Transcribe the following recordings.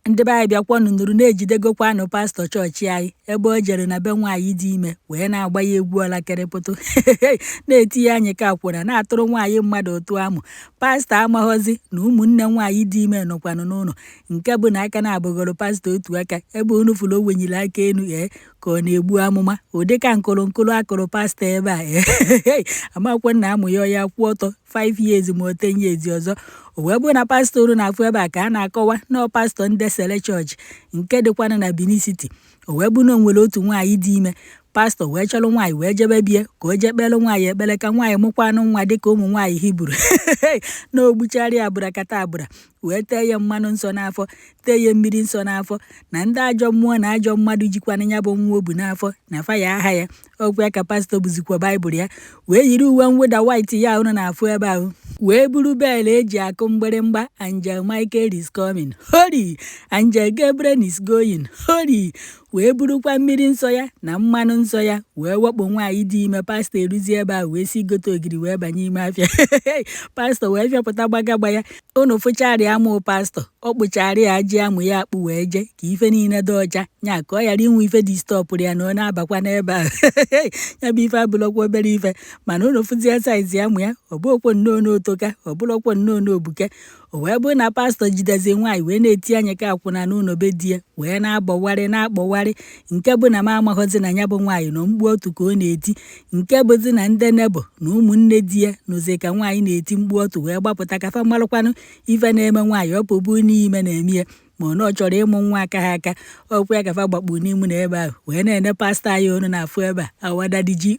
ndị be anyị bịakwanụ nụrụ na-ejidegokwanụ pastọ chọọchị anyị ebe o jere na be nwaanyị dị ime wee na-agba ya egwu ọlakerepụtụ na-etinye anyị ka akwụna na-atụrụ nwaanyị mmadụ otu amụ. Pastọ amaghọzi na ụmụnne nwaanyị dị ime nọkwanụ n'ụlọ, nke bụ na aka na-abụgoro pastọ otu aka ebe unu fụrụ o wenyere aka enu ka ọ na-egbu amụma ụdịka nkolonkolo akụrụ pastọ ebe a amakwa na amụ ya ọya kwụ ọtọ 5 years ma 10 years ọzọ. O wee bụ na pastọ unu na-afụ ebe a ka a na-akọwa na pastọ ndị Sele chọọchị nke dịkwana na Benin City. O wee bụ na o nwere otu nwaanyị dị ime, pastọ wee chọrọ nwaanyị wee jebe bie ka o jee kpere nwaanyị ekpere ka nwaanyị mụkwanụ nwa dịka ụmụ nwaanyị Hibru na ogbuchara abụrakata abụra wee tee ya mmanụ nsọ n'afọ, tee ya mmiri nsọ n'afọ, na ndị ajọ mmụọ na ajọ mmadụ jikwana ya bụ nwa obu n'afọ na faya aha ya. Okwu ya ka pastọ bụzikwa Baịbụl ya wee yiri uwe mwụda white ya unu na-afụ ebe ahụ wee buru bel eji akụ mgbịrịmgba Angel Michael is coming holy, Angel Gabriel is going holy, wee burukwa mmiri nsọ ya na mmanụ nsọ ya wee wakpo nwaanyị dị ime. Pastọ eruzie ebe a wee si gote ogiri wee banye ime afịa pastọ wee fịapụta gbagagba ya. Unu fụcharịa amụ pastọ, ọ kpụchara ya ajị amụ ya akpụ wee je ka ife niile dị ọcha nya ka ọ ghara inwe ife distọpụrụ ya na ọ na-abakwa n'ebe ahụ ya bụ ife abụlọkwa obere ife, mana unu fụzie saizi amụ ya ọ bụkwa nnọọ n'otoka, ọ bụrụkwa nnọọ n'obuke. O wee bụ na pastọ jidezie nwaanyị wee na-eti anya ka akwụna n'ụlọ be di ya wee na-agbọwarị nke bụ na m amaghọzi na ya bụ nwaanyị nọ mgbu otu ka ọ na-eti, nke bụzi na ndị nebo na ụmụnne di ya nụzi ka nwaanyị na-eti mgbu otu wee gbapụta ka fa malụkwanụ ife na-eme nwaanyị ọ pụbu n'ime na-eme ya ma ọ chọrọ ịmụ nwa aka ha aka. Ọkwa ya kafa gbakpu n'imu na ebe ahụ wee na-ene pastọ anyị onu na-afụ ebe a awadadi ji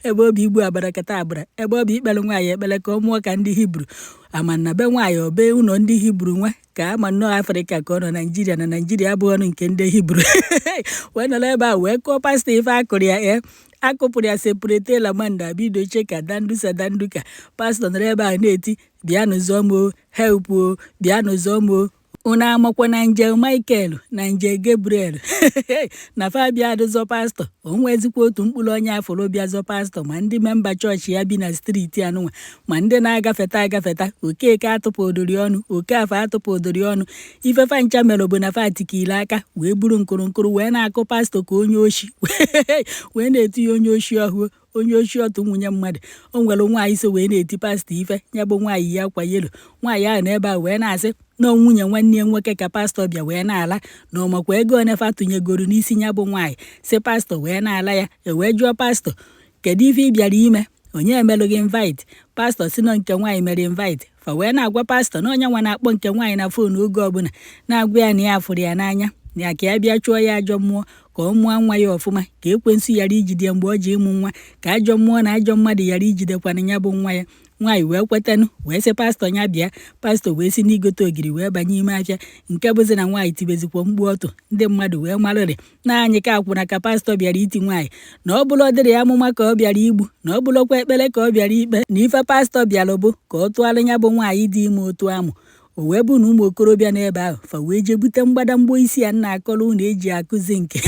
ebe obi igbu abarakata abara, ebe ọ bụ ikpere nwaanyị ekpere ka ọ mụọ ka ndị Hibru. Ama na be nwaanyị obe ụlọ ndị Hibru nwa ka ama nnọọ Afrịka ka ọ nọ Naijiria na Naijiria abụghị ọnụ nke ndị Hibru wee nọrọ ebe a wee kụọ pastọ ife akụrụ ya akụpụrụ ya sepurete lamanda bido cheka danduka. Pastọ nọrọ ebe a na-eti bịanụ zọmo help o, bịanụ zọmo unu amakwa na Angel Michael na Angel Gabriel na fabia dụzọ pastọ. O nwezikwa otu mkpụrụ onye afọrọ bịa zọ pastọ, ma ndị memba chọọchị ya bi na steeti anụnwa ma ndị na-agafeta Okeke atụpụdori ọnụ, Okafọ atụpụdori ọnụ. Ifefa ncha mere bụ na fatikile aka wee buru nkụrụ wee na-akụ pastọ ka onye oshi wee na-eti ya onye oshi ọhụụ, onye oshi ọtụ nwunye mmadụ. O nwere nwaanyị so wee na-eti pastọ ife, ya bụ nwaanyị ya akwa yelo. Nwaanyị ahụ n'ebe a wee na-asị na nwunye nwanne ya nwoke ka pastọ bịa wee na-ala na ọmakwa ego onefa tụnyegoro n'isi ya bụ nwaanyị, si pastọ wee na-ala ya. Wee jụọ pastọ, kedu ife ị bịara ime, onye emelụ gị invite? Pastọ si na nke nwaanyị mere invite. Fa wee na-agwa pastọ na onye nwa na-akpọ nke nwaanyị na fon oge ọbụla na-agwa ya na ya fụrụ ya n'anya ya ka ya bịa chụọ ya ajọ mmụọ ka ọ mụọ nwa ya ọfụma, ka ekwensu ghara ijide mgbe ọ ji ịmụ nwa, ka ajọ mmụọ na ajọ mmadụ ghara ijidekwana ya bụ nwa ya. Nwaanyị wee kwetanụ wee sị pastọ ya bịa. Pastọ wee si n'igote ogiri wee banye ime afịa, nke bụzi na nwaanyị tibezikwa mgbu ọtụ. Ndị mmadụ wee marịrị na anyị ka akwụna ka pastọ bịara iti nwaanyị, na ọ bụla ọ dịrị ya amụma ka ọ bịara igbu, na ọ bụlọkwa ekpere ka ọ bịara ikpe, na ife pastọ bịara bụ ka ọ tụọrọ ya bụ nwaanyị dị ime otu amụ. O wee bụ na ụmụ okorobịa n'ebe ahụ fa wee jee bute mgbadamgbo isi ya nna akọrọ ụnụ eji akụzi nke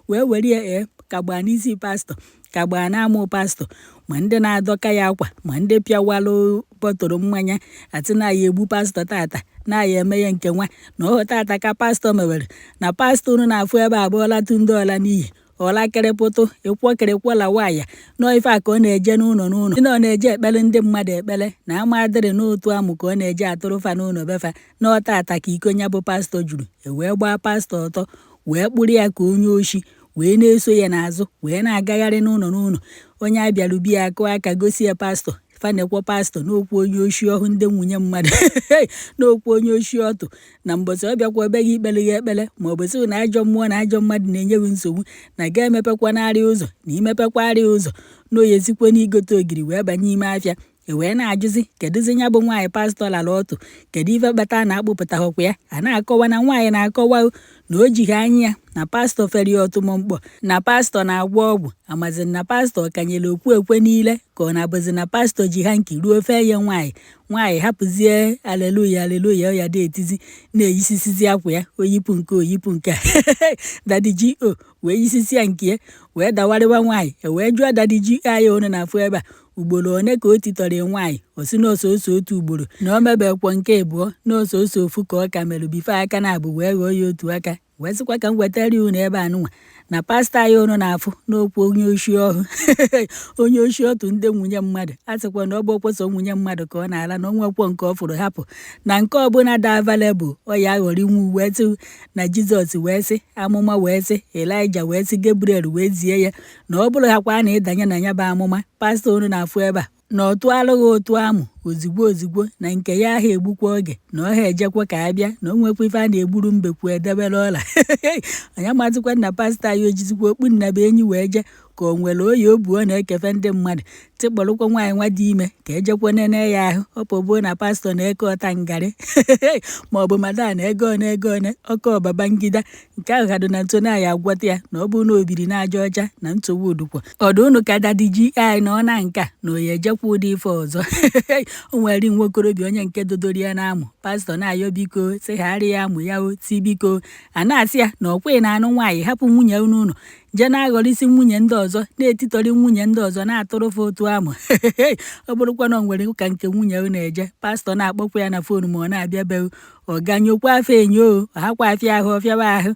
wee were ya kagbaa n'isi pastọ, kagbaa na-amụ pastọ. Ma ndị na-adọka ya akwa, ma ndị pịawalụ bọtụrụ mmanya atị na ya egbu pastọ tata, na ya eme ya nke nwa na ọhụ tata ka pastọ mewere. Na pastọ unu na-afụ ebe abụọla tụ ndị ọla n'iyi ọla kerepụtụ ịkwọkerekwala waya nọ ife a ka ọ na-eje n'ụlọ ndị ọ na-eje ekpere ndị mmadụ ekpere na ama adịrị n'otu amụ ka ọ na-eje atụrụ fa n'ụlọ befa na ọtata ka iko nya bụ pastọ juru. Wee gbaa pastọ ọtọ wee kpụrụ ya ka onye oshi wee na-eso ya n'azụ wee na-agagharị n'ụlọ. Onye abịara ubi ya akụ aka gosi ya pastọ, fanekwa pastọ n'okwu onye oshi ọhụ ndị nwunye mmadụ n'okwu onye oshi ọtụ na mbọsị ọ bịakwa ebe gị ikpere ya ekpere ma ọ bụ sị na ajọ mmụọ na ajọ mmadụ na-enye gị nsogbu na ga-emepekwanarị ụzọ na imepekwarị ụzọ na oyezikwa n'igote ogiri wee banye ime afịa. Wee na-ajụzi kedụzi ya bụ nwaanyị pastọ lara ọtụ, kedu ife kpata na-akpụpụtaghọkwa ya. A na-akọwa na nwaanyị na-akọwa na o jighị anya ya na pastọ fere ya ọtụmọ mkpọ, na pastọ na-agwọ ọgwụ. Amazin na pastọ kanyere okwu ekwe niile ka ọ na-abụzi na pastọ ji ha nki ruo fee ya nwaanyị hapụzie aleluya ọ ya dị etizi na-eyisisizi akwa ya oyipụ nke a dadi G.O wee yisisi ya nke ya wee dawarịwa nwaanyị. Wee jụọ dadi G.O anyị onu na-afụ ebe a, ugboro one ka o titọrọ nwaanyị o si n'ososo otu ugboro na o mebekwa nke abụọ n'ososo ofu ka ọ ka mere bifo aka na-abụ wee ghọọ ya otu aka wee sịkwa ka m wetara unu ebe anụnwa na pastọ anyị unu na-afụ n'okwu onye oshi ọhụ onye oshi otu ndị nwunye mmadụ a sịkwa na ọ bụ okweso nwunye mmadụ ka ọ na-ala na onwekwo nke ọ fụrụ hapụ na nke ọbụla da avalebụl ọ ya aghọrọ inwe wee tụ na Jizọs wee sị amụma wee sị Elaịja wee sị Gabriel wee zie ya na ọ bụrụ hakwa na ịdanye na ya bụ amụma pastọ unu na-afụ ebe a na otu alụghị otu amụ ozigbo na nke ya aha egbukwa oge na ọ ha ejekwa ka abịa na o nwekwa ife a na-egburu mbekwu edebere ọla anya mazikwa na pastọ anyị ojizikwa okpu nnaba enyi wee je ka o nwere oyi obu ọ na-ekefe ndị mmadụ tikpọrụkwa nwaanyị nwa dị ime ka ejekwa nene ya ahụ ọpọbuo na pastọ na-eke ọta ngarị maọbụ madan ego one ọka ọbaba ngida nke ahụ hado na ntonaya agwọta ya na ọ bụ na obiri na-aja ọcha na nsogbu udukwa ọdụ unu ka dadi ji anyị na ọ na nka na oyi ejekwa ụdị ife ọzọ o nwere nwokorobịa onye nke dodori ya na-amụ pastọ na-ayọ biko segharị ya amụ ya o ti biko a na-asị ya na ọkwa na anụ nwaanyị hapụ nwunye unu je na-aghọrịsị nwunye ndị ọzọ na-etitọrị nwunye ndị ọzọ na-atụrụfe otu amụ ọ bụrụkwa na ọ nwere ụka nke nwunye unu eje pastọ na-akpọkwa ya na fonu ma ọ na-abịa be ọ ganyokwa afọ enyo ọ hakwa afịa ahụ ọfịaba ahụ